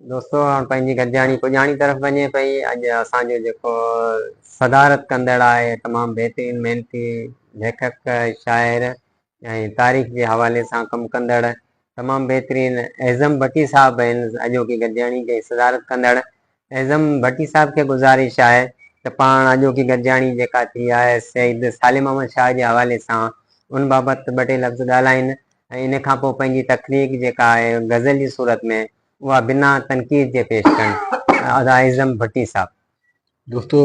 दोस्तों हाणे पंहिंजी गॾिजाणी पुॼाणी तरफ़ वञे पई। अॼु असांजो जेको सदारत कंदड़ आहे, तमामु बहितरीनु महिनती लेखक, शाइर ऐं तारीख़ जे हवाले सां कमु कंदड़ तमामु बहितरीनु एज़म भट्टी साहब आहिनि अॼोकी गॾिजाणी जे सदारत कंदड़। एज़म भट्टी साहब खे गुज़ारिश आहे त पाण अॼोकी गॾिजाणी जेका थी आहे सईद सालिम अहमद शाह जे हवाले सां उन बाबति ॿ टे लफ़्ज़ ॻाल्हाइनि ऐं इन खां पोइ पंहिंजी तकरीक जेका आहे गज़ल जी सूरत में वह बिना तनकीद के पेश करें। एज़म भट्टी साहब। दोस्तों,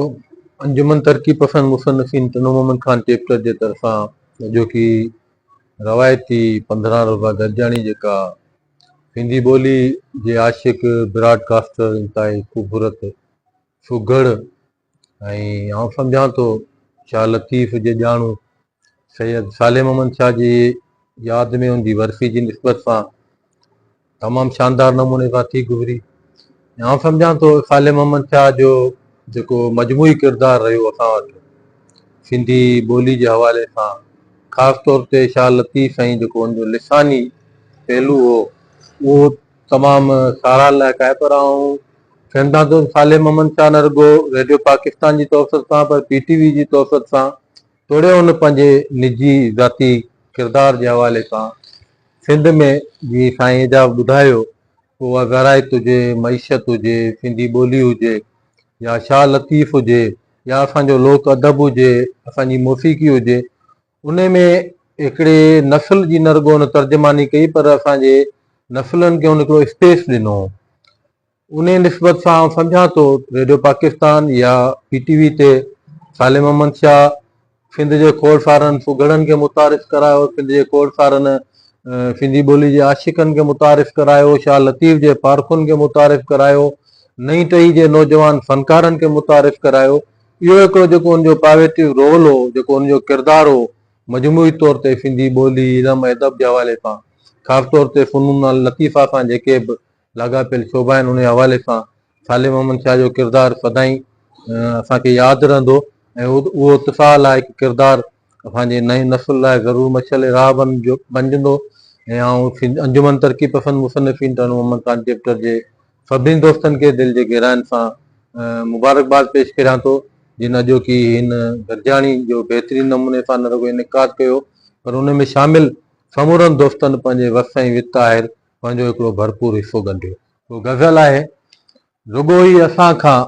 अंजुमन तरक्की पसंद मुसन्निफ़ीन तनू मोहम्मद खान चैप्टर जे तरफा जो कि रवायती 15 रोज़ा गॾिजाणी जेका सिंधी ॿोली जे आशिक ब्रॉडकास्टर इंतहाई ख़ूबसूरत सुघड़ ऐं आउं सम्झां थो शाह लतीफ़ जे ॼाणू सैयद सालिम अहमद शाह जी याद में उनकी वर्सी की निस्बत सां तमाम शानदार नमूने सां थी गुज़री। आउं सम्झां थो सालिम अहमद शाह जो जेको मजमूई किरदारु रहियो असां वटि सिंधी ॿोली जे हवाले सां, ख़ासि तौर ते शाह लतीफ़ ऐं जेको उनजो लिसानी पहलू हो उहो तमामु साराहण लाइक़ु आहे। पर आउं चवंदा तो सालिम अहमद शाह न रुगो रेडियो पाकिस्तान जी तौफ़त सां पर PTV जी तौफ़त सां तोड़े उन पंहिंजे निजी ज़ाती किरदार जे हवाले सां सिंध में जी साईं एजाज़ ॿुधायो, उहा ग़राइत हुजे, मईशत हुजे, सिंधी ॿोली हुजे या शाह लतीफ़ हुजे या असांजो लोक अदब हुजे, असांजी मौसीक़ी हुजे, उन में हिकिड़े नस्ल जी न रुगो उन तर्जमानी कई पर असांजे नस्लनि खे उन हिकिड़ो स्पेस ॾिनो। उन निस्बत सां आउं सम्झां थो रेडियो पाकिस्तान या PTV ते सालिम अहमद शाह सिंध जे खोड़सारनि सुघड़नि खे मुतारिफ़ करायो, सिंध जे खोड़सारनि सिंधी ॿोली जे आशिकनि खे मुतारिफ़ करायो, शाह लतीफ़ जे पारखुनि खे मुतारिफ़ करायो, नई टही जे नौजवान फ़नकारनि खे मुतारिफ़ करायो। इहो हिकिड़ो जेको उनजो पॉजिटिव रोल हो, जेको उनजो किरदारु हो मजमूई तौर ते सिंधी ॿोली इल्म अदब जे हवाले सां, ख़ासि तौर ते फ़नून लतीफ़ा सां जेके बि लाॻापियल शोबा आहिनि उन हवाले सां सालिम अहमद शाह जो किरदारु सदाईं असांखे यादि रहंदो ऐं उहो इत्तिफ़ाल आहे हिकु किरदारु असांजे नई नस्ल लाइ ज़रूरु मशल राह बणिजंदो। ऐं आउं अंजुमन तरक्की पसंद मुसन्निफ़ीन तनू मोहम्मद खान चैप्टर जे सभिनी दोस्तनि खे दिलि जे गहराइनि सां मुबारकबाद पेश करियां थो जिन अॼोकी हिन गॾिजाणी जो बहितरीनु नमूने सां न रुगो इनकाद कयो पर उन में शामिल समूरनि दोस्तनि पंहिंजे वस ऐं वित आहे पंहिंजो हिकिड़ो भरपूर हिसो गंढियो। उहो गज़ल आहे, रुगो ई असां खां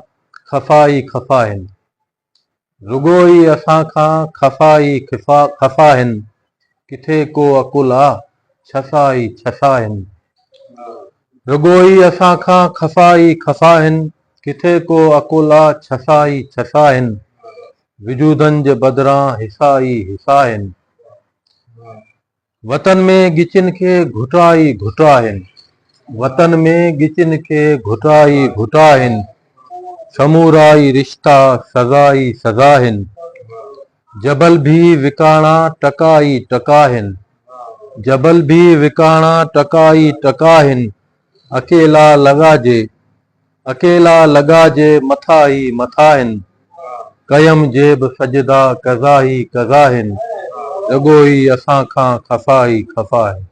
ख़फ़ा ई ख़फ़ा आहिनि, रुगो ई असां खां ख़फ़ा ई ख़फ़ा आहिनि, किथे को अकुल आ छसा ई छसा आहिनि, रुगो ई असां खां ख़फ़ा ई ख़फ़ा आहिनि, किथे को अकुल आ छसा ई छसा आहिनि, विजूदनि जे बदिरां हिसा ई हिसा आहिनि, वतन में गिचिन खे घुटा ई घुटा आहिनि, वतन में गिचिन खे घुटा ई घुटा आहिनि, समूरा ई रिश्ता सज़ा ई सज़ा आहिनि, जबल भी विकाणा टका ई टका आहिनि, जबल भी विकाणा टका ई टका आहिनि, अकेला लॻाजे मथा ई मथा आहिनि, क़यम जे बि सजदा कज़ा ई कज़ा आहिनि, रुगो ई असां खां ख़फ़ा ई ख़फ़ा आहिनि।